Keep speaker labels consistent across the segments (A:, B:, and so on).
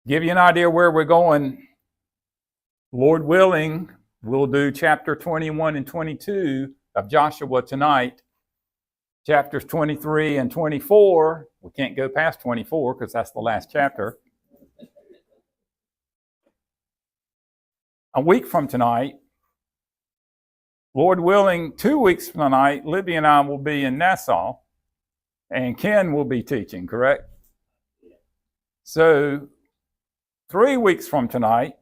A: Give you an idea where we're going. Lord willing, we'll do chapter 21 and 22 of Joshua tonight. Chapters 23 and 24, we can't go past 24 because that's the last chapter. A week from tonight, Lord willing, 2 weeks from tonight, Libby and I will be in Nassau, and Ken will be teaching, correct? So 3 weeks from tonight,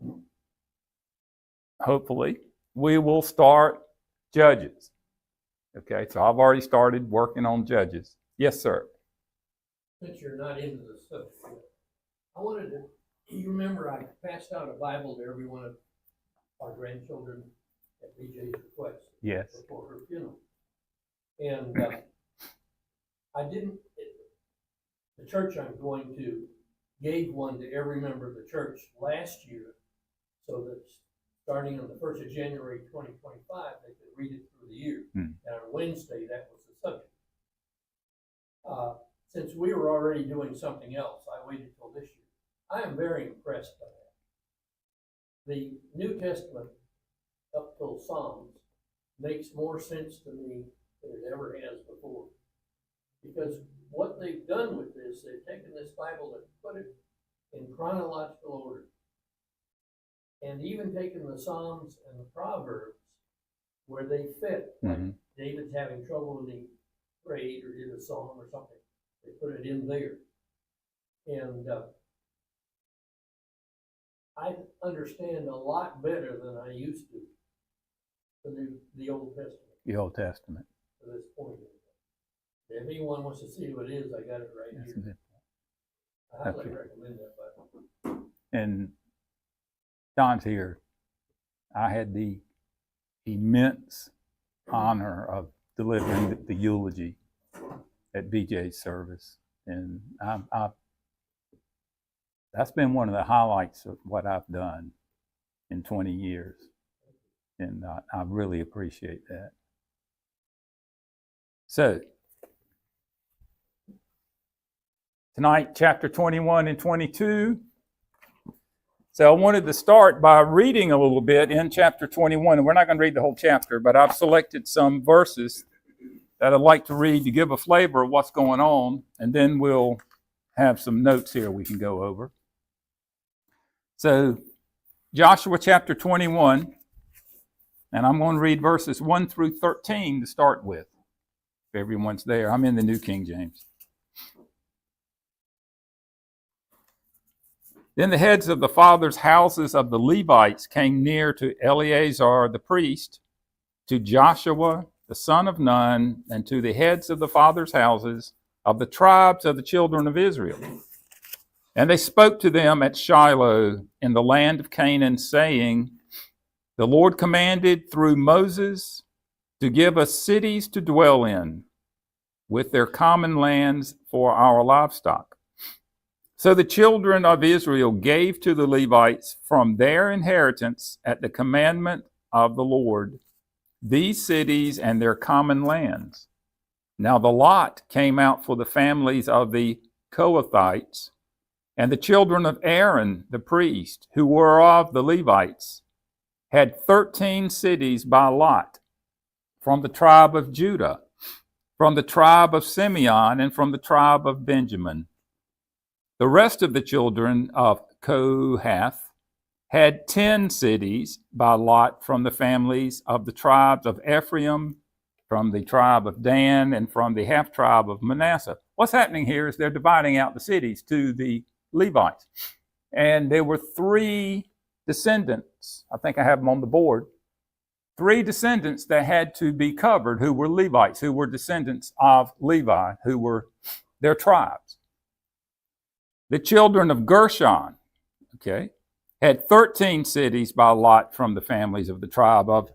A: hopefully, we will start Judges. Okay, so I've already started working on Judges. Yes, sir.
B: Since you're not into the subject, I wanted to, you remember I passed out a Bible to every one of our grandchildren at BJ's request.
A: Yes.
B: Before her funeral. And I didn't, the church I'm going to gave one to every member of the church last year so that starting on the 1st of January 2025, they could read it through the year. And on Wednesday, that was the subject. Since we were already doing something else, I waited till this year. I am very impressed by that. The New Testament, up till Psalms, makes more sense to me than it ever has before. Because what they've done with this, they've taken this Bible and put it in chronological order. And even taken the Psalms and the Proverbs where they fit. Like David's having trouble when he prayed or did a psalm or something. They put it in there. And I understand a lot better than I used to the Old Testament.
A: The Old Testament.
B: To this point. If anyone wants to see what it is, I got it right here. I highly recommend that Bible.
A: And Don's here. I had the immense honor of delivering the eulogy at BJ's service. And that's been one of the highlights of what I've done in 20 years. And I really appreciate that. So, tonight, chapter 21 and 22. So I wanted to start by reading a little bit in chapter 21. And we're not going to read the whole chapter, but I've selected some verses that I'd like to read to give a flavor of what's going on. And then we'll have some notes here we can go over. So Joshua chapter 21, and I'm going to read verses 1 through 13 to start with. If everyone's there, I'm in the New King James. Then the heads of the fathers' houses of the Levites came near to Eleazar the priest, to Joshua the son of Nun, and to the heads of the fathers' houses of the tribes of the children of Israel. And they spoke to them at Shiloh in the land of Canaan, saying, the Lord commanded through Moses to give us cities to dwell in, with their common lands for our livestock. So the children of Israel gave to the Levites from their inheritance at the commandment of the Lord these cities and their common lands. Now the lot came out for the families of the Kohathites, and the children of Aaron the priest, who were of the Levites, had 13 cities by lot, from the tribe of Judah, from the tribe of Simeon, and from the tribe of Benjamin. The rest of the children of Kohath had 10 cities by lot from the families of the tribes of Ephraim, from the tribe of Dan, and from the half-tribe of Manasseh. What's happening here is they're dividing out the cities to the Levites. And there were 3 descendants, I think I have them on the board, 3 descendants that had to be covered who were Levites, who were descendants of Levi, who were their tribes. The children of Gershon, had 13 cities by lot from the families of the tribe of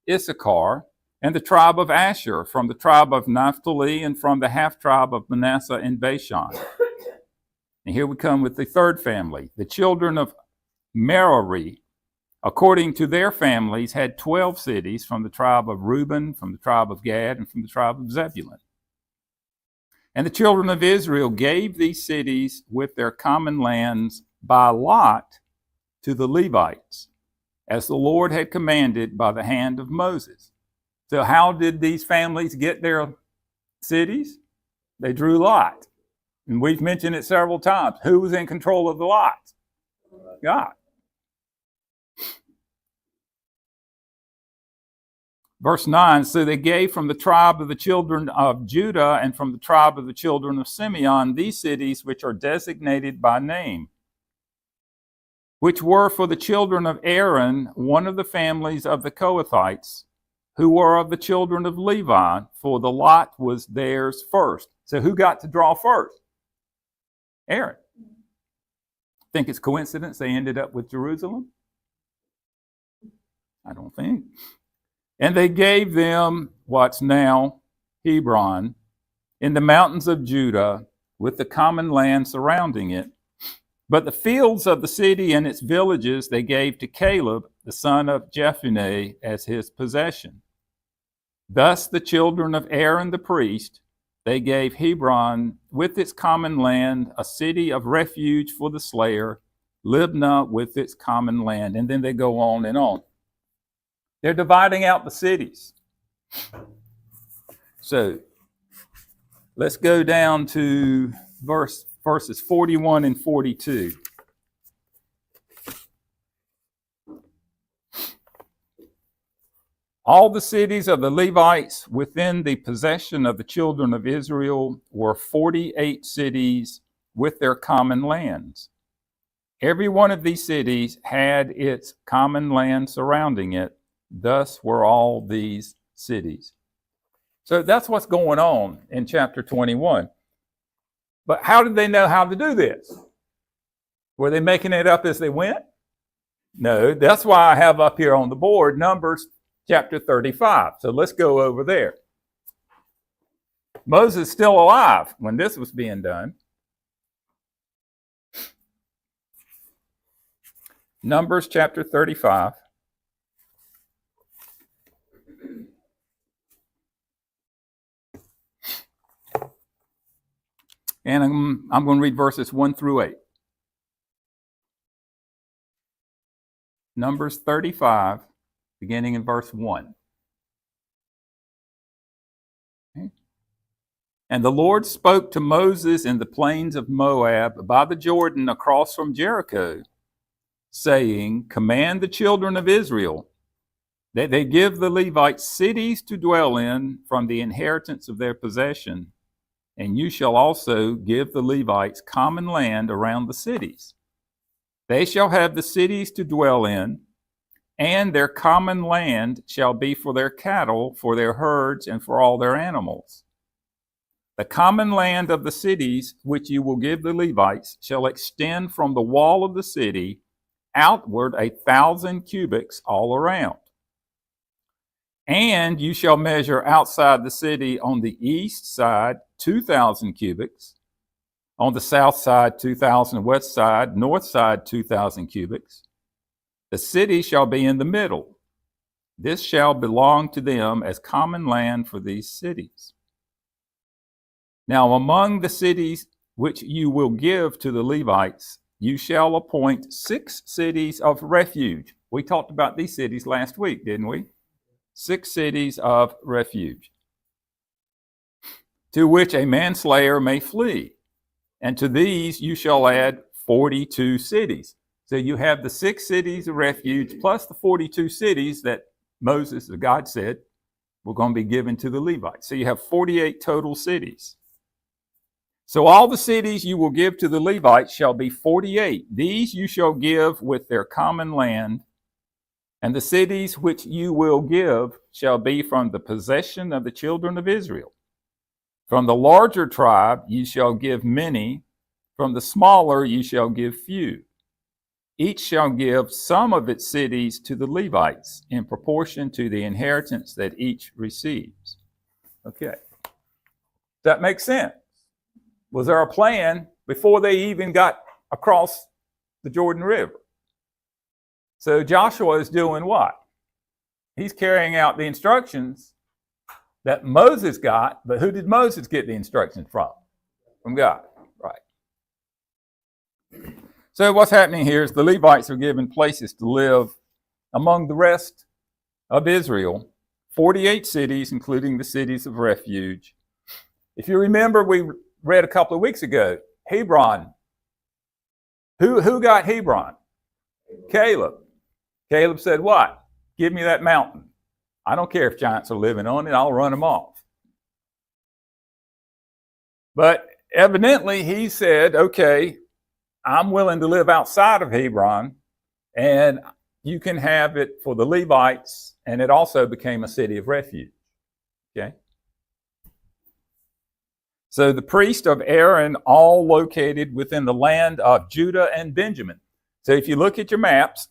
A: Issachar, and the tribe of Asher, from the tribe of Naphtali, and from the half-tribe of Manasseh and Bashan. And here we come with the third family. The children of Merari, according to their families, had 12 cities from the tribe of Reuben, from the tribe of Gad, and from the tribe of Zebulun. And the children of Israel gave these cities with their common lands by lot to the Levites, as the Lord had commanded by the hand of Moses. So how did these families get their cities? They drew lot. And we've mentioned it several times. Who was in control of the lots? God. Verse 9, so they gave from the tribe of the children of Judah and from the tribe of the children of Simeon these cities which are designated by name, which were for the children of Aaron, one of the families of the Kohathites, who were of the children of Levi, for the lot was theirs first. So who got to draw first? Aaron. Think it's coincidence they ended up with Jerusalem? I don't think. And they gave them what's now Hebron in the mountains of Judah with the common land surrounding it. But the fields of the city and its villages they gave to Caleb, the son of Jephunneh, as his possession. Thus the children of Aaron the priest, they gave Hebron with its common land, a city of refuge for the slayer, Libnah with its common land. And then they go on and on. They're dividing out the cities. So let's go down to verses 41 and 42. All the cities of the Levites within the possession of the children of Israel were 48 cities with their common lands. Every one of these cities had its common land surrounding it. Thus were all these cities. So that's what's going on in chapter 21. But how did they know how to do this? Were they making it up as they went? No, that's why I have up here on the board Numbers chapter 35. So let's go over there. Moses is still alive when this was being done. Numbers chapter 35. And I'm going to read verses 1 through 8. Numbers 35, beginning in verse 1. Okay. And the Lord spoke to Moses in the plains of Moab by the Jordan across from Jericho, saying, command the children of Israel that they give the Levites cities to dwell in from the inheritance of their possession. And you shall also give the Levites common land around the cities. They shall have the cities to dwell in, and their common land shall be for their cattle, for their herds, and for all their animals. The common land of the cities which you will give the Levites shall extend from the wall of the city outward 1,000 cubits all around. And you shall measure outside the city on the east side 2,000 cubits, on the south side 2,000, west side, north side 2,000 cubits. The city shall be in the middle. This shall belong to them as common land for these cities. Now among the cities which you will give to the Levites, you shall appoint 6 cities of refuge. We talked about these cities last week, didn't we? 6 cities of refuge, to which a manslayer may flee. And to these you shall add 42 cities. So you have the 6 cities of refuge plus the 42 cities that Moses, the God said, were going to be given to the Levites. So you have 48 total cities. So all the cities you will give to the Levites shall be 48. These you shall give with their common land. And the cities which you will give shall be from the possession of the children of Israel. From the larger tribe you shall give many, from the smaller you shall give few. Each shall give some of its cities to the Levites in proportion to the inheritance that each receives. Okay. Does that make sense? Was there a plan before they even got across the Jordan River? So Joshua is doing what? He's carrying out the instructions that Moses got, but who did Moses get the instructions from? From God, right. So what's happening here is the Levites are given places to live among the rest of Israel, 48 cities, including the cities of refuge. If you remember, we read a couple of weeks ago, Hebron. Who got Hebron? Caleb. Caleb said, what? Give me that mountain. I don't care if giants are living on it, I'll run them off. But evidently he said, okay, I'm willing to live outside of Hebron, and you can have it for the Levites, and it also became a city of refuge. Okay? So the priests of Aaron, all located within the land of Judah and Benjamin. So if you look at your maps,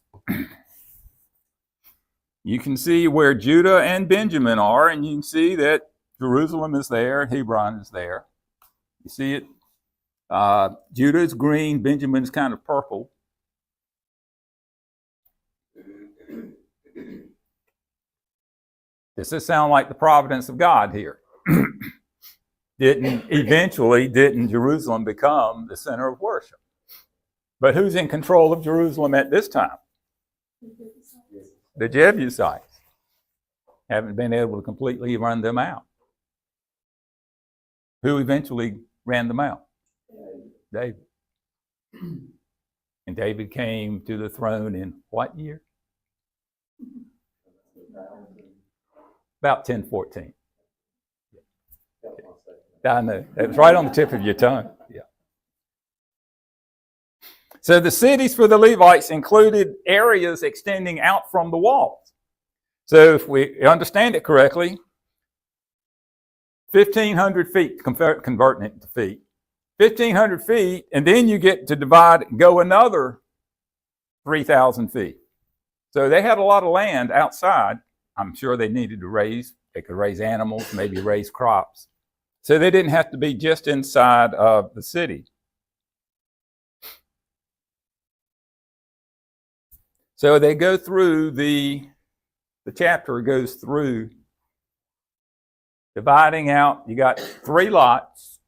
A: you can see where Judah and Benjamin are, and you can see that Jerusalem is there, Hebron is there. You see it? Judah is green, Benjamin is kind of purple. Does this sound like the providence of God here? Didn't Jerusalem become the center of worship? But who's in control of Jerusalem at this time? The Jebusites. Haven't been able to completely run them out. Who eventually ran them out? David. And David came to the throne in what year? About 1014. I know. It was right on the tip of your tongue. Yeah. So the cities for the Levites included areas extending out from the walls. So if we understand it correctly, 1,500 feet, converting it to feet, 1,500 feet, and then you get to divide, go another 3,000 feet. So they had a lot of land outside. I'm sure they needed to raise. They could raise animals, maybe raise crops. So they didn't have to be just inside of the city. So they go through the chapter goes through dividing out. You got 3 lots,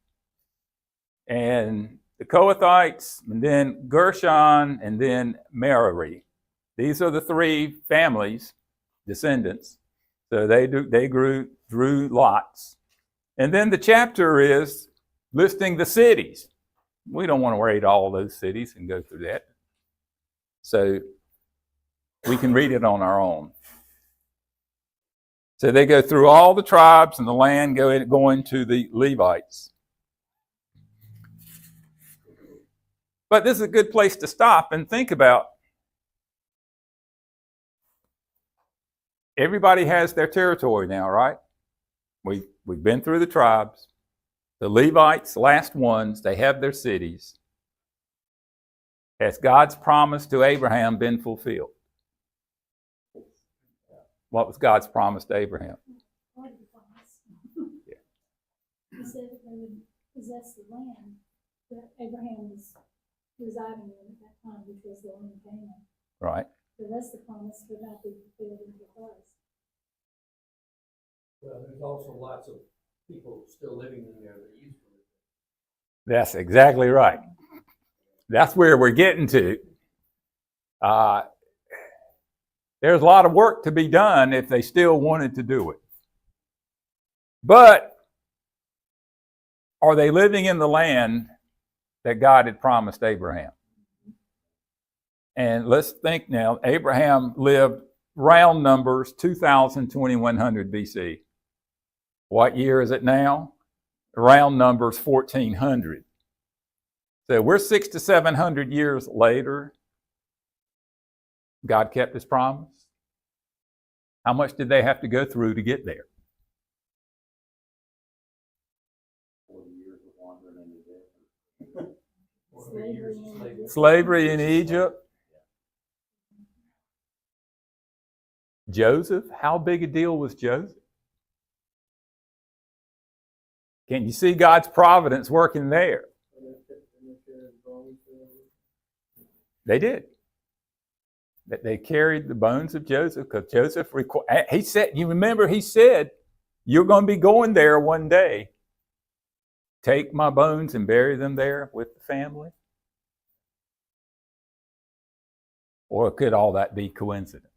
A: and the Kohathites, and then Gershon, and then Merari. These are the 3 families, descendants. So they drew lots. And then the chapter is listing the cities. We don't want to read all those cities and go through that. So we can read it on our own. So they go through all the tribes and the land going to the Levites. But this is a good place to stop and think about. Everybody has their territory now, right? We've been through the tribes. The Levites, last ones, they have their cities. Has God's promise to Abraham been fulfilled? What was God's promise to Abraham?
C: Yeah. He said that they would possess the land that Abraham was residing in at that time, which was the land of Canaan.
A: Right.
C: The rest of the promise would not be fulfilled until Christ.
B: Well, there's also lots of people still living in there that used to live
A: there. That's exactly right. That's where we're getting to. There's a lot of work to be done if they still wanted to do it. But are they living in the land that God had promised Abraham? And let's think now, Abraham lived, round numbers, 2000, 2100 BC. What year is it now? Round numbers, 1400. So we're 600 to 700 years later. God kept his promise. How much did they have to go through to get there?
D: 40 years of wandering in the desert.
B: 400 years of slavery.
A: Slavery in Egypt. Joseph, how big a deal was Joseph? Can you see God's providence working there? They did. They carried the bones of Joseph because Joseph, he said, you remember he said, you're going to be going there one day. Take my bones and bury them there with the family. Or could all that be coincidence?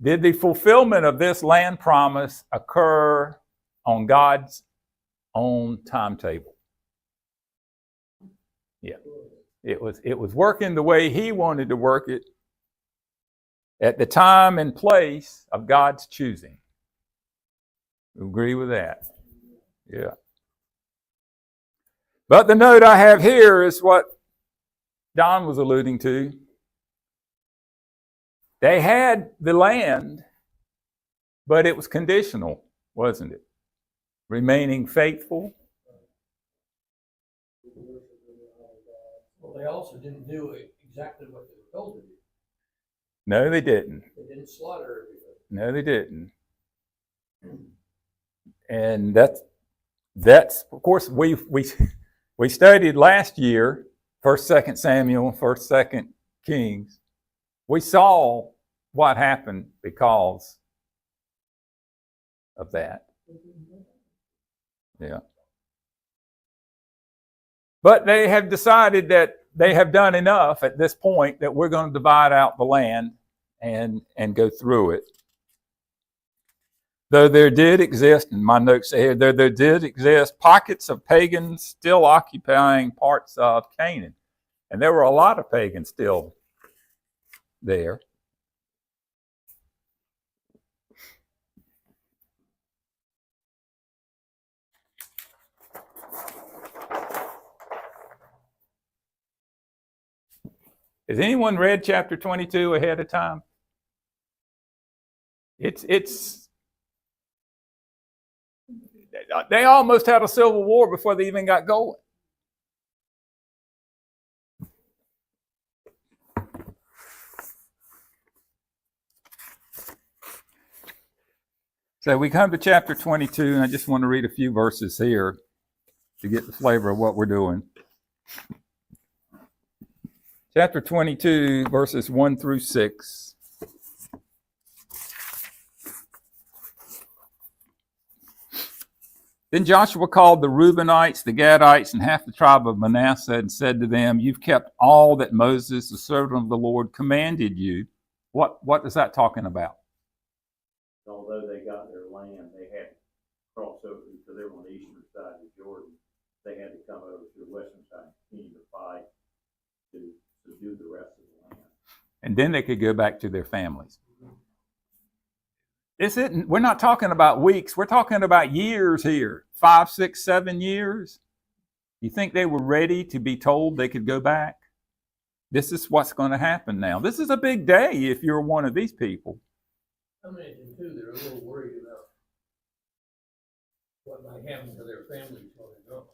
A: Did the fulfillment of this land promise occur on God's own timetable? Yeah. It was working the way he wanted to work it at the time and place of God's choosing. You agree with that? Yeah. But the note I have here is what Don was alluding to. They had the land, but it was conditional, wasn't it? Remaining faithful.
B: Well, they also didn't do exactly what they were told to do.
A: No, they didn't.
B: They didn't slaughter everybody.
A: No, they didn't. And that's of course we studied last year, 1st, 2nd Samuel, 1st, 2nd Kings. We saw what happened because of that. Yeah. But they have decided that they have done enough at this point that we're going to divide out the land and go through it. Though there did exist, and my notes say here, there did exist pockets of pagans still occupying parts of Canaan. And there were a lot of pagans still there. Has anyone read chapter 22 ahead of time? They almost had a civil war before they even got going. So we come to chapter 22, and I just want to read a few verses here to get the flavor of what we're doing. Chapter 22, verses 1 through 6. Then Joshua called the Reubenites, the Gadites, and half the tribe of Manasseh and said to them, "You've kept all that Moses, the servant of the Lord, commanded you." What is that talking about?
D: Although they got their land, they had to cross over because they were on the eastern side of Jordan. They had to come over to the western side and continue to fight to do the rest of the land.
A: And then they could go back to their families. We're not talking about weeks. We're talking about years here. 5, 6, 7 years. You think they were ready to be told they could go back? This is what's going to happen now. This is a big day if you're one of these people.
B: I imagine too, they're a little worried about what might happen to their families when they go.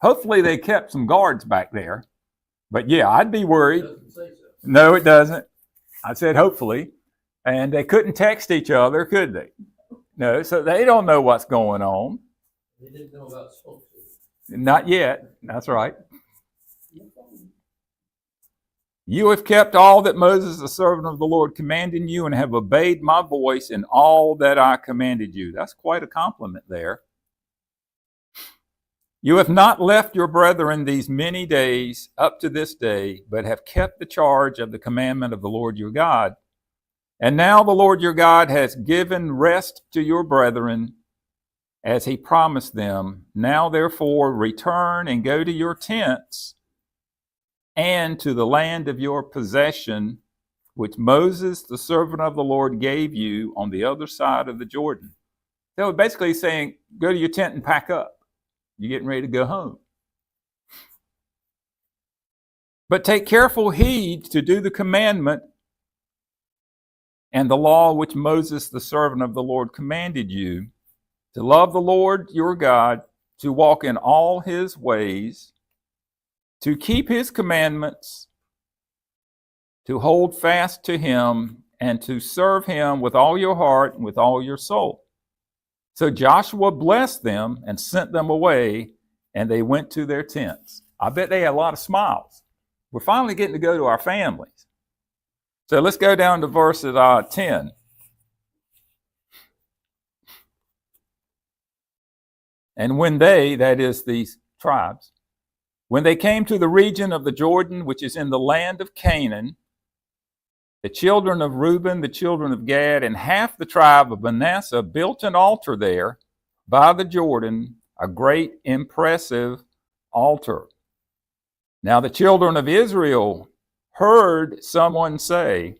A: Hopefully they kept some guards back there. But yeah, I'd be worried.
B: It doesn't say so.
A: No, it doesn't. I said hopefully. And they couldn't text each other, could they? No, so they don't know what's going on.
B: They didn't know about smoke signals.
A: Not yet. That's right. You have kept all that Moses, the servant of the Lord, commanded you and have obeyed my voice in all that I commanded you. That's quite a compliment there. You have not left your brethren these many days up to this day, but have kept the charge of the commandment of the Lord your God. And now the Lord your God has given rest to your brethren as he promised them. Now therefore return and go to your tents and to the land of your possession, which Moses, the servant of the Lord, gave you on the other side of the Jordan. So basically saying, go to your tent and pack up. You're getting ready to go home. But take careful heed to do the commandment and the law which Moses, the servant of the Lord, commanded you, to love the Lord your God, to walk in all his ways, to keep his commandments, to hold fast to him, and to serve him with all your heart and with all your soul. So Joshua blessed them and sent them away, and they went to their tents. I bet they had a lot of smiles. We're finally getting to go to our families. So let's go down to verse 10. And when they, that is these tribes, when they came to the region of the Jordan, which is in the land of Canaan, the children of Reuben, the children of Gad, and half the tribe of Manasseh built an altar there by the Jordan, a great impressive altar. Now the children of Israel heard someone say,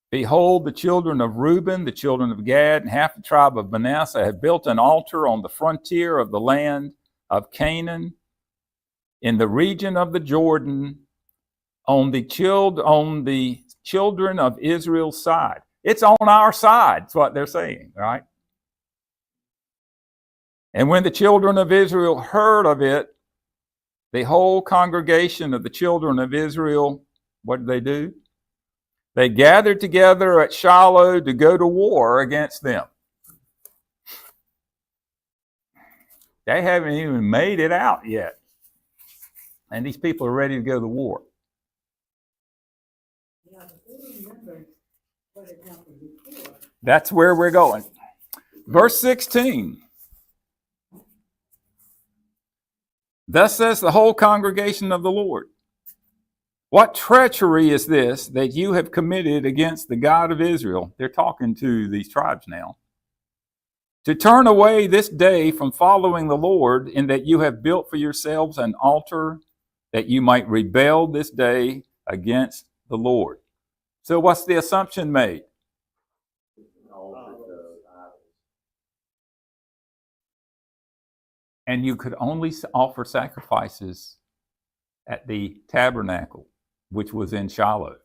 A: behold, the children of Reuben, the children of Gad, and half the tribe of Manasseh have built an altar on the frontier of the land of Canaan, in the region of the Jordan, on the children of Israel's side. It's on our side, that's what they're saying, right? And when the children of Israel heard of it, the whole congregation of the children of Israel, what did they do? They gathered together at Shiloh to go to war against them. They haven't even made it out yet. And these people are ready to go to war. That's where we're going. Verse 16. Thus says the whole congregation of the Lord, what treachery is this that you have committed against the God of Israel? They're talking to these tribes now. To turn away this day from following the Lord, in that you have built for yourselves an altar, that you might rebel this day against the Lord. So what's the assumption made? And you could only offer sacrifices at the tabernacle, which was in Shiloh.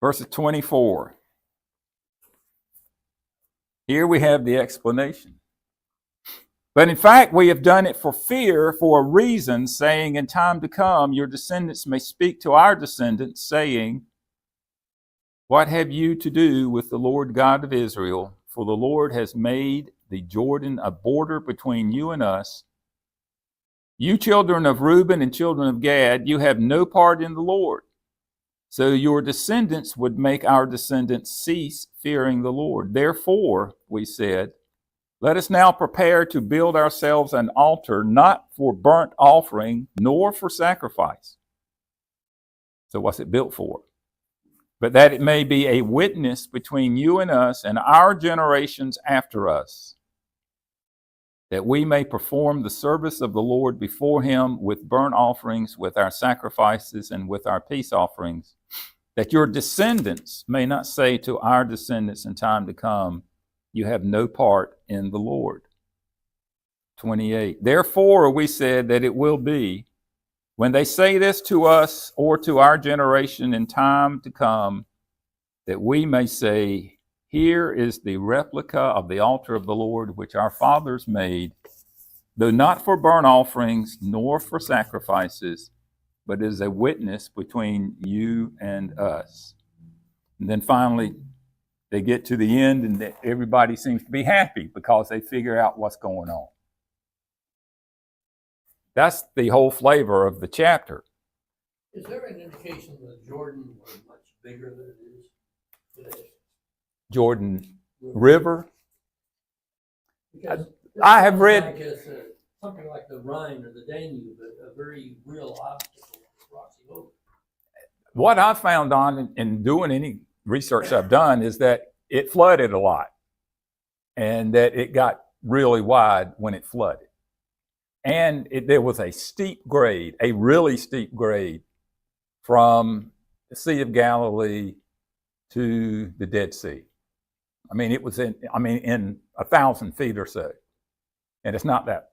A: Verse 24. Here we have the explanation. But in fact, we have done it for fear, for a reason, saying, in time to come, your descendants may speak to our descendants, saying, what have you to do with the Lord God of Israel? For the Lord has made the Jordan a border between you and us. You children of Reuben and children of Gad, you have no part in the Lord. So your descendants would make our descendants cease fearing the Lord. Therefore, we said, let us now prepare to build ourselves an altar, not for burnt offering, nor for sacrifice. So what's it built for? But that it may be a witness between you and us and our generations after us, that we may perform the service of the Lord before him with burnt offerings, with our sacrifices, and with our peace offerings, that your descendants may not say to our descendants in time to come, you have no part in the Lord. 28. Therefore, we said that it will be, when they say this to us or to our generation in time to come, that we may say, here is the replica of the altar of the Lord, which our fathers made, though not for burnt offerings, nor for sacrifices, but as a witness between you and us. And then finally, they get to the end and everybody seems to be happy because they figure out what's going on. That's the whole flavor of the chapter.
B: Is there an indication that Jordan was much bigger than it is today?
A: Jordan River.
B: Because
A: I have read
B: like something like the Rhine or the Danube, a very real obstacle for crossing over.
A: What I found on in doing any research I've done is that it flooded a lot and that it got really wide when it flooded. And there was a steep grade, a really steep grade from the Sea of Galilee to the Dead Sea. I mean, it was in 1,000 feet or so. And it's not that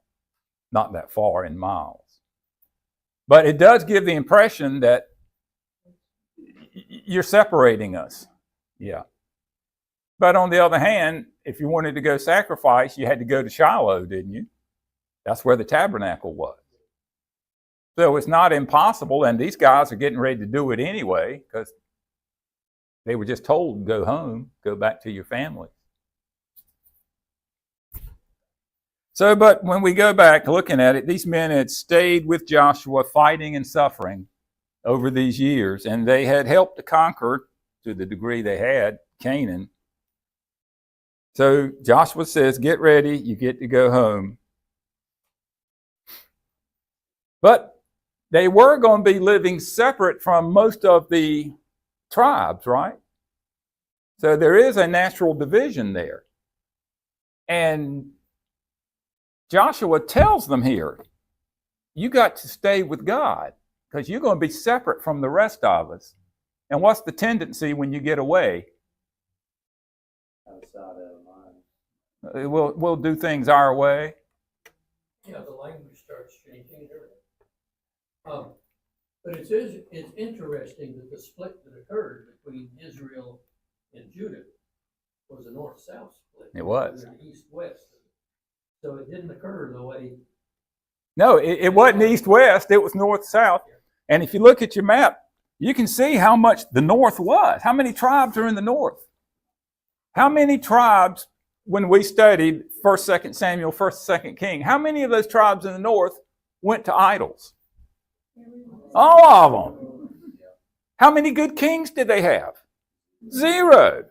A: far in miles. But it does give the impression that you're separating us. Yeah. But on the other hand, if you wanted to go sacrifice, you had to go to Shiloh, didn't you? That's where the tabernacle was. So it's not impossible, and these guys are getting ready to do it anyway because they were just told, go home, go back to your family. So, but when we go back looking at it, these men had stayed with Joshua fighting and suffering over these years, and they had helped to conquer, to the degree they had, Canaan. So Joshua says, get ready, you get to go home. But they were going to be living separate from most of the tribes, right? So there is a natural division there. And Joshua tells them here, you got to stay with God because you're going to be separate from the rest of us. And what's the tendency when you get away?
D: Out of sight, out of mind.
A: We'll do things our way.
B: Yeah, the language starts changing and everything. But it's interesting that the split that occurred between Israel and Judah was a north-south split.
A: It was.
B: An east-west. So it didn't occur the way.
A: No, it wasn't east-west, it was north-south. And if you look at your map, you can see how much the north was. How many tribes are in the north? How many tribes, when we studied 1st, 2nd Samuel, 1st, 2nd King, how many of those tribes in the north went to idols? All of them. How many good kings did they have? 0.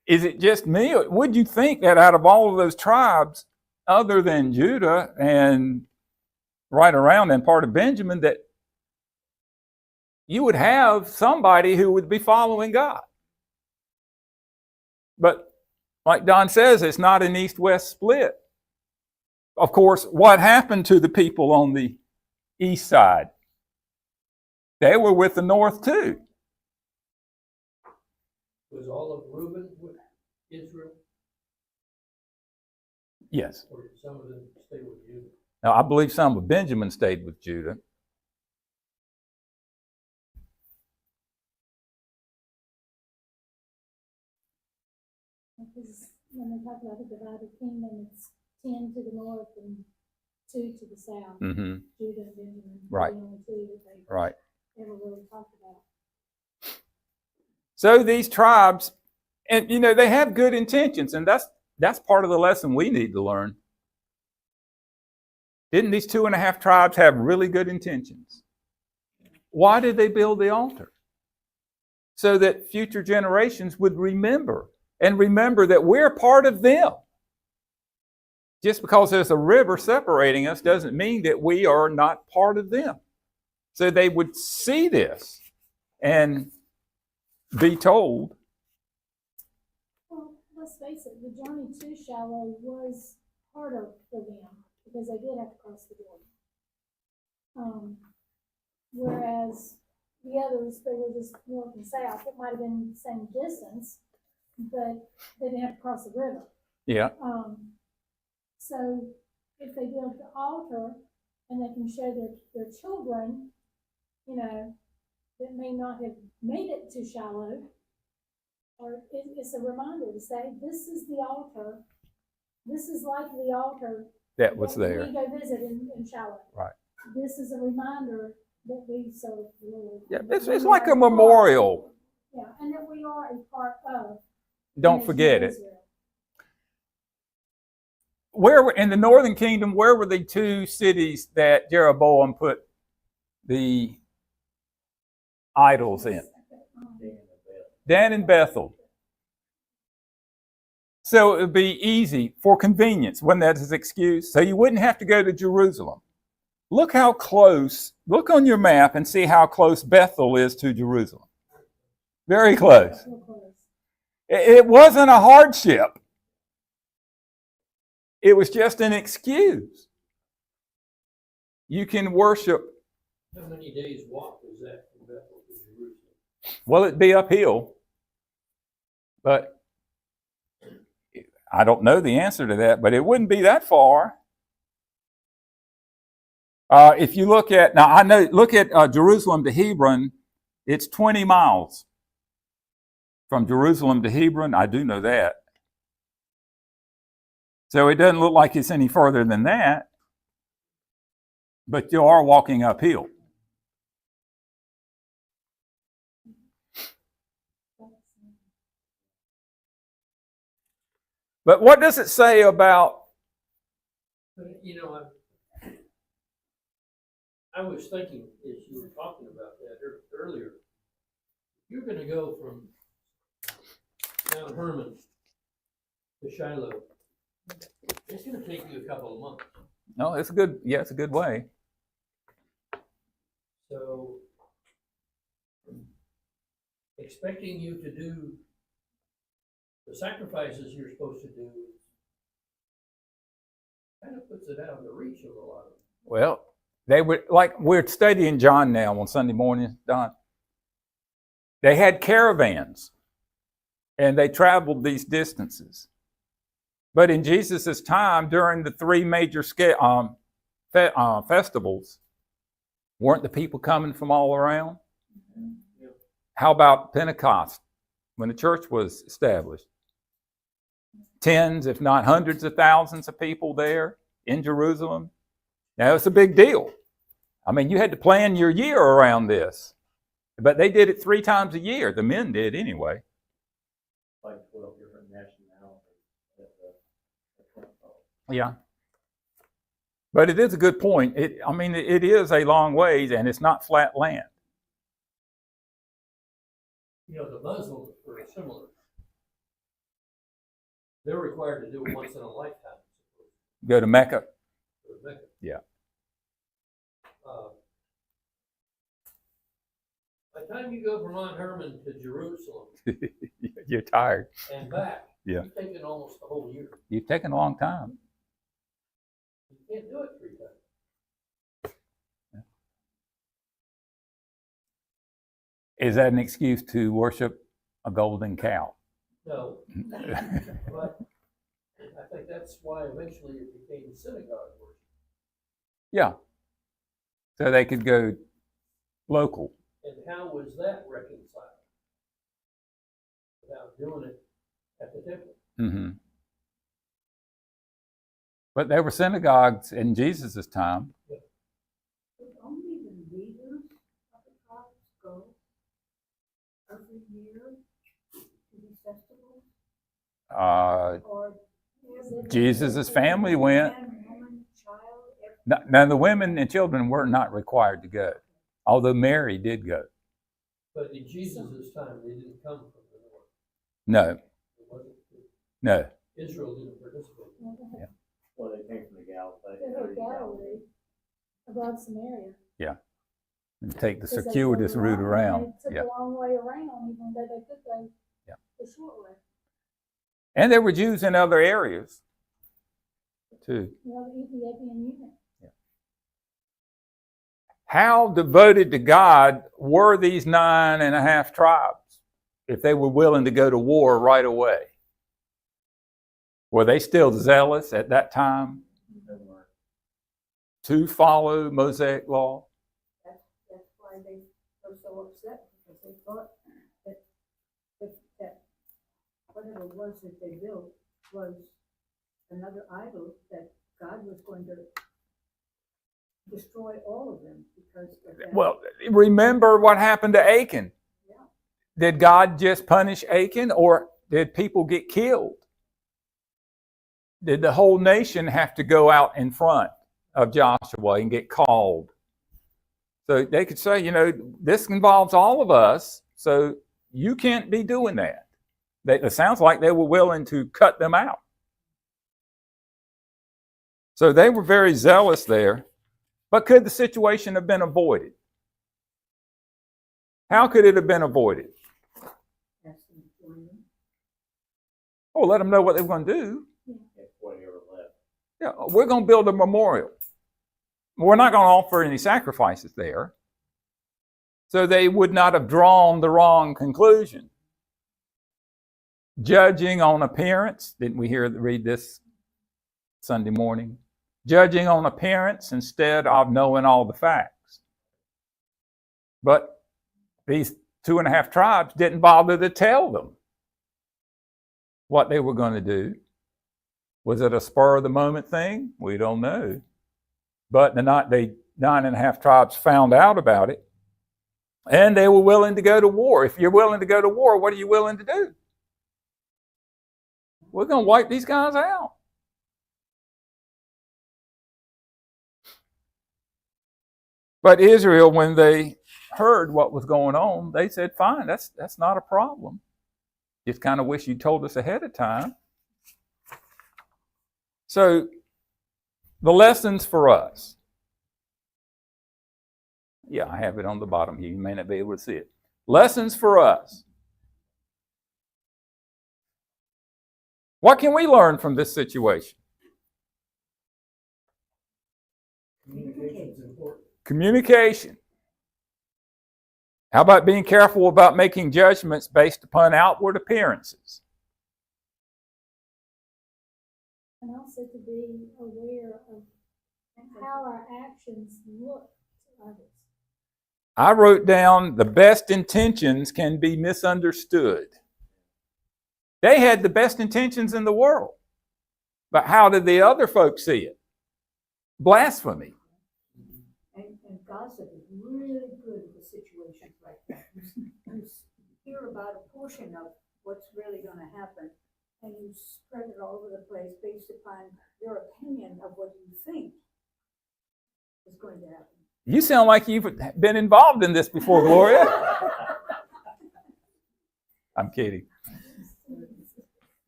A: Is it just me? Or would you think that out of all of those tribes, other than Judah and right around and part of Benjamin, that you would have somebody who would be following God? But like Don says, it's not an east-west split. Of course, what happened to the people on the east side? They were with the north too.
B: Was all of Reuben with Israel?
A: Yes.
B: Or did some of them stay with Judah?
A: Now, I believe some of Benjamin stayed with Judah.
C: Because when they talk about the divided kingdom, it's 10 to the north and 2 to the south.
A: Mm-hmm.
C: Judah and Benjamin.
A: Right.
C: The only 2 that they
A: Right.
C: ever really talked about.
A: So these tribes, and they have good intentions, and that's part of the lesson we need to learn. Didn't these 2.5 tribes have really good intentions? Why did they build the altar? So that future generations would remember that we're part of them. Just because there's a river separating us doesn't mean that we are not part of them. So they would see this and be told.
C: Well, let's face it, the journey to Shiloh was harder for them because they did have to cross the border. Whereas the others, they were just north and south. It might have been the same distance, but they didn't have to cross the river.
A: Yeah.
C: So if they build the altar and they can show their children, that may not have made it to Shiloh, or it's a reminder to say, this is the altar. This is like the altar
A: That was there.
C: We go visit in Shiloh.
A: Right.
C: This is a reminder that we serve the Lord.
A: Yeah, it's like a memorial.
C: Yeah, and that we are a part of.
A: Don't forget it. Where in the northern kingdom, where were the 2 cities that Jeroboam put the idols in? Dan and Bethel. So it would be easy for convenience, wasn't that his excuse? So you wouldn't have to go to Jerusalem. Look how close, look on your map and see how close Bethel is to Jerusalem. Very close. It wasn't a hardship. It was just an excuse. You can worship.
B: How many days walk was that from Bethel to Jerusalem?
A: Well, it'd be uphill. But I don't know the answer to that, but it wouldn't be that far. If you look at, now I know, look at Jerusalem to Hebron, it's 20 miles. From Jerusalem to Hebron, I do know that. So it doesn't look like it's any further than that, but you are walking uphill. But what does it say about?
B: I was thinking as you were talking about that earlier, you're going to go from down Mount Hermon to Shiloh, it's gonna take you a couple of months.
A: No, it's a good. Yeah, it's a good way.
B: So expecting you to do the sacrifices you're supposed to do kind of puts it out of the reach of a lot of them.
A: Well, they were like we're studying John now on Sunday morning, Don. They had caravans, and they traveled these distances. But in Jesus' time, during the three major festivals, weren't the people coming from all around?
B: Yep.
A: How about Pentecost, when the church was established? Tens, if not hundreds of thousands of people there in Jerusalem. Now, it's a big deal. I mean, you had to plan your year around this. But they did it 3 times a year. The men did anyway.
D: Like 12 different nationalities.
A: Yeah. But it is a good point. It is a long ways, and it's not flat land.
B: You know, the Muslims were similar. They're required to do it once in a lifetime.
A: Go to Mecca.
B: Go to Mecca.
A: Yeah.
B: By the time you go from Mount Hermon to Jerusalem
A: You're tired.
B: and back,
A: Yeah.
B: you've taken almost a whole year.
A: You've taken a long time.
B: You can't do it 3 times.
A: Is that an excuse to worship a golden cow?
B: No, but I think that's why eventually it became synagogue worship.
A: Yeah. So they could go local.
B: And how was that reconciled? Without doing it at the temple.
A: Mm-hmm. But there were synagogues in Jesus' time.
E: Would only the leaders of the tribes go every year to these festivals? Or is it
A: Jesus' family went.
E: man, woman, child,
A: Now, the women and children were not required to go, although Mary did go.
B: But in Jesus' time, they didn't come from the north.
A: No,
B: It wasn't,
A: no.
B: Israel didn't participate.
D: Well, they came from the Galilee.
C: They had Galilee, above Samaria.
A: And take the
C: 'Cause they
A: circuitous
C: drove
A: route around.
C: They took
A: Yeah.
C: a long way around, even though they could go
A: Yeah.
C: the short way.
A: And there were Jews in other areas too.
C: You know, the Ethiopian eunuch.
A: How devoted to God were these 9.5 tribes if they were willing to go to war right away? Were they still zealous at that time to follow Mosaic law?
E: that's why they were so upset, because they thought that whatever it was that they built was another idol, that God was going to destroy all of them because of that.
A: Well, remember what happened to Achan.
E: Yeah.
A: Did God just punish Achan, or did people get killed? Did the whole nation have to go out in front of Joshua and get called? So they could say, this involves all of us, so you can't be doing that. It sounds like they were willing to cut them out. So they were very zealous there. But could the situation have been avoided? How could it have been avoided?
E: Ask them to join them.
A: Oh, let them know what they were going to do.
D: That's whatever left.
A: Yeah, we're going to build a memorial. We're not going to offer any sacrifices there. So they would not have drawn the wrong conclusion. Judging on appearance, didn't we read this Sunday morning? Judging on appearance instead of knowing all the facts. But these 2.5 tribes didn't bother to tell them what they were going to do. Was it a spur of the moment thing? We don't know. But the 9.5 tribes found out about it, and they were willing to go to war. If you're willing to go to war, what are you willing to do? We're going to wipe these guys out. But Israel, when they heard what was going on, they said, fine, that's not a problem. Just kind of wish you told us ahead of time. So, the lessons for us. Yeah, I have it on the bottom here. You may not be able to see it. Lessons for us. What can we learn from this situation?
B: Communication is important.
A: Communication. How about being careful about making judgments based upon outward appearances?
C: And also to be aware of how our actions look to others.
A: I wrote down the best intentions can be misunderstood. They had the best intentions in the world. But how did the other folks see it? Blasphemy.
E: And gossip is really good in situations like that. You hear about a portion of what's really gonna happen, and you spread it all over the place based upon your opinion of what you think is going to happen.
A: You sound like you've been involved in this before, Gloria. I'm kidding.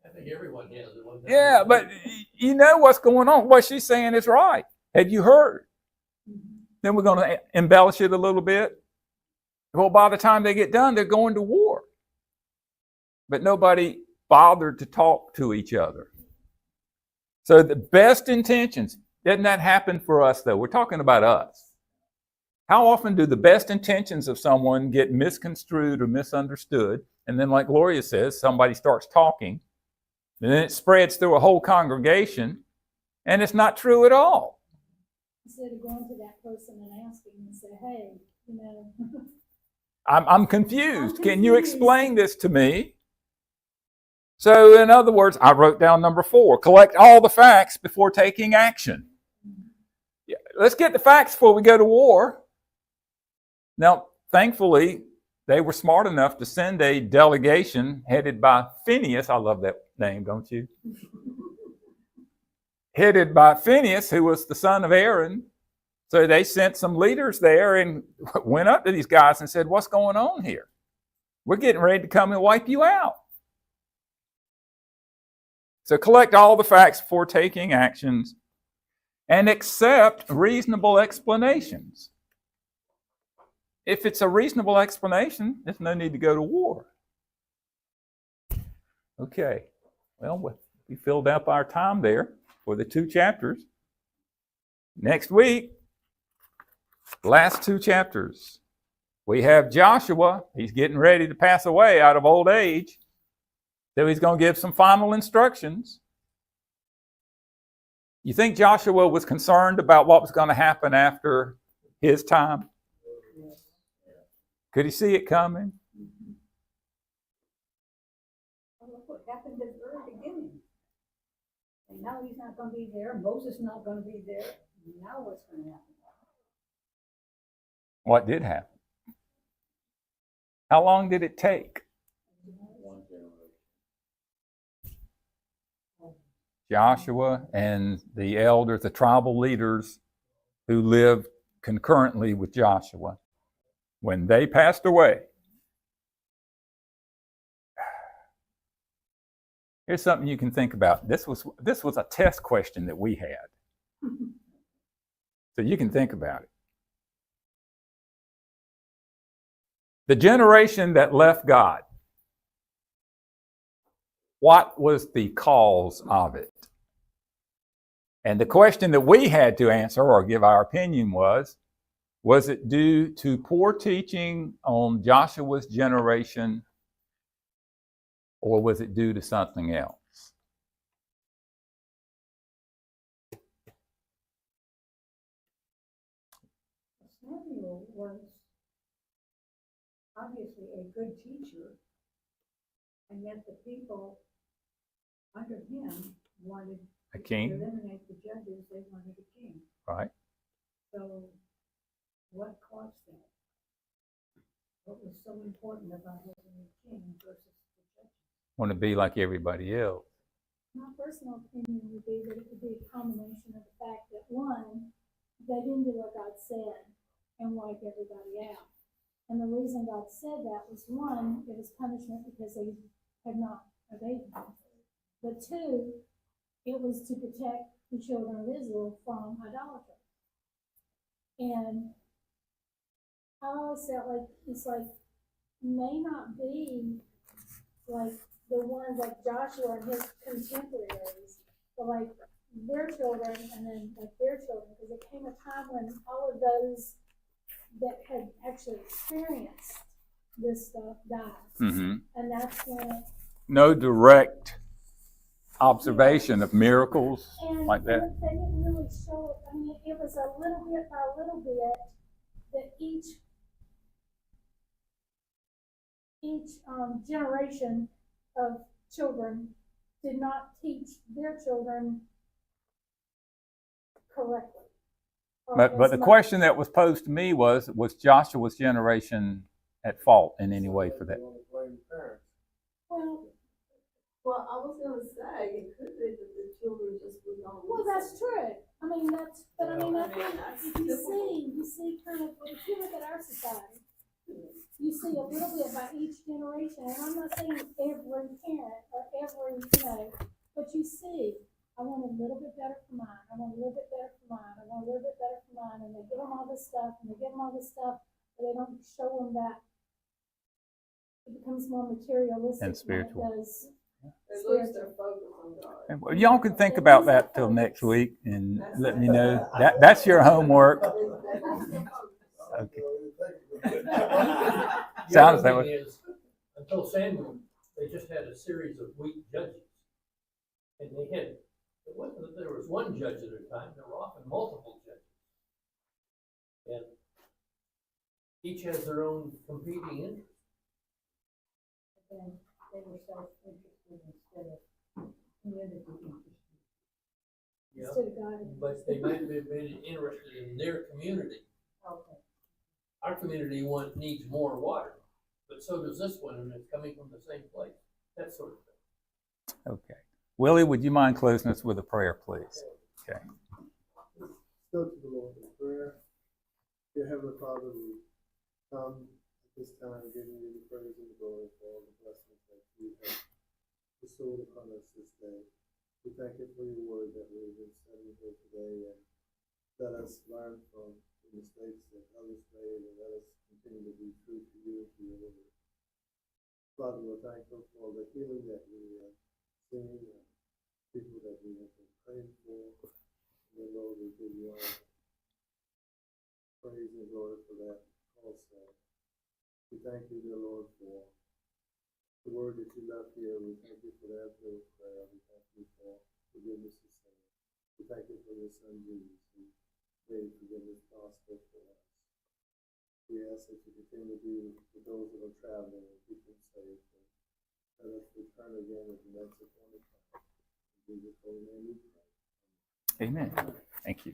B: I think everyone has it.
A: Yeah, but you know what's going on. What she's saying is right. Have you heard? Then we're going to embellish it a little bit. Well, by the time they get done, they're going to war. But nobody bothered to talk to each other. So the best intentions, doesn't that happen for us, though? We're talking about us. How often do the best intentions of someone get misconstrued or misunderstood? And then, like Gloria says, somebody starts talking, and then it spreads through a whole congregation, and it's not true at all.
C: Instead of going to that person and asking and say, hey, you know.
A: I'm confused. Can you explain this to me? So, in other words, I wrote down number 4, collect all the facts before taking action. Yeah, let's get the facts before we go to war. Now, thankfully, they were smart enough to send a delegation headed by Phineas. I love that name, don't you? Headed by Phineas, who was the son of Aaron. So they sent some leaders there and went up to these guys and said, what's going on here? We're getting ready to come and wipe you out. So collect all the facts before taking actions and accept reasonable explanations. If it's a reasonable explanation, there's no need to go to war. Okay, well, we filled up our time there for the 2 chapters. Next week, last 2 chapters. We have Joshua. He's getting ready to pass away out of old age. So he's going to give some final instructions. You think Joshua was concerned about what was going to happen after his time? Could he see it coming?
E: Look what happened at the very beginning. And now he's not gonna be there, Moses not gonna be there, now what's gonna happen?
A: What did happen? How long did it take? Joshua and the elders, the tribal leaders who lived concurrently with Joshua, when they passed away, here's something you can think about. This was a test question that we had. So you can think about it. The generation that left God, what was the cause of it? And the question that we had to answer or give our opinion was it due to poor teaching on Joshua's generation, or was it due to something else?
E: Samuel was obviously a good teacher, and yet the people under him wanted
A: A
E: to
A: king,
E: eliminate the judges, they wanted a king.
A: right?
E: So what caused that? What was so important about having a king versus the judges?
A: Want to be like everybody else.
C: My personal opinion would be that it would be a combination of the fact that, one, they didn't do what God said and wipe everybody out. And the reason God said that was, one, it was punishment because they had not obeyed him. But two, it was to protect the children of Israel from idolatry. And I always felt like it's like may not be like the ones like Joshua and his contemporaries, but like their children and then like their children, because there came a time when all of those that had actually experienced this stuff died.
A: Mm-hmm.
C: And that's when
A: No direct observation of miracles
C: and
A: like that.
C: they didn't really show it. I mean, it was a little bit by little bit that each generation of children did not teach their children correctly.
A: But the question that was posed to me was Joshua's generation at fault in any way for that?
C: Well,
F: I was gonna say, it could be that the children just would not.
C: well, that's true. I mean, that's, but I mean,
F: Well, I mean,
C: that's,
F: that's
C: you see kind of, if you look at our society, you see a little bit by each generation, and I'm not saying every parent or every, but you see, I want a little bit better for mine, I want a little bit better for mine, I want a little bit better for mine, and they give them all this stuff, but they don't show them that it becomes more materialistic
A: And spiritual.
C: than it does.
F: They lose their focus on God.
A: Well, y'all can think about that till next week and let me know. That's your homework. Okay.
B: The
A: Sounds
B: other
A: that way.
B: thing is, until Samuel, they just had a series of weak judges. And it wasn't that there was one judge at a time, there were often multiple judges. And each has their own competing interests.
E: And they were self-interested instead of community interested.
B: Yeah,
C: Instead of God.
B: but they might have been interested in their community.
E: Okay.
B: Our community needs more water, but so does this one, and it's coming from the same place, that sort of thing.
A: Okay. Willie, would you mind closing us with a prayer, please? Okay.
G: Go to the Lord in prayer. Dear Heavenly Father, we come at this time giving you the praise and the glory for all the blessings that you have bestowed upon us this day. We thank you for your word that we've been studying here today, and let us learn from the mistakes that others made, and let us continue to be true to you and to your word. Father, we're thankful for the healing that we have seen, and people that we have been praying for. And Lord, we give you all praise and glory for that also. We thank you, dear Lord, for the word that you left here. We thank you for that little prayer. We thank you for forgiveness of sin. We thank you for your son, Jesus, who made forgiveness possible for us. We ask that you continue to be with those that are traveling and keep them safe. And let us return again at the next appointed time. In Jesus' holy name we pray.
A: Amen. Thank you.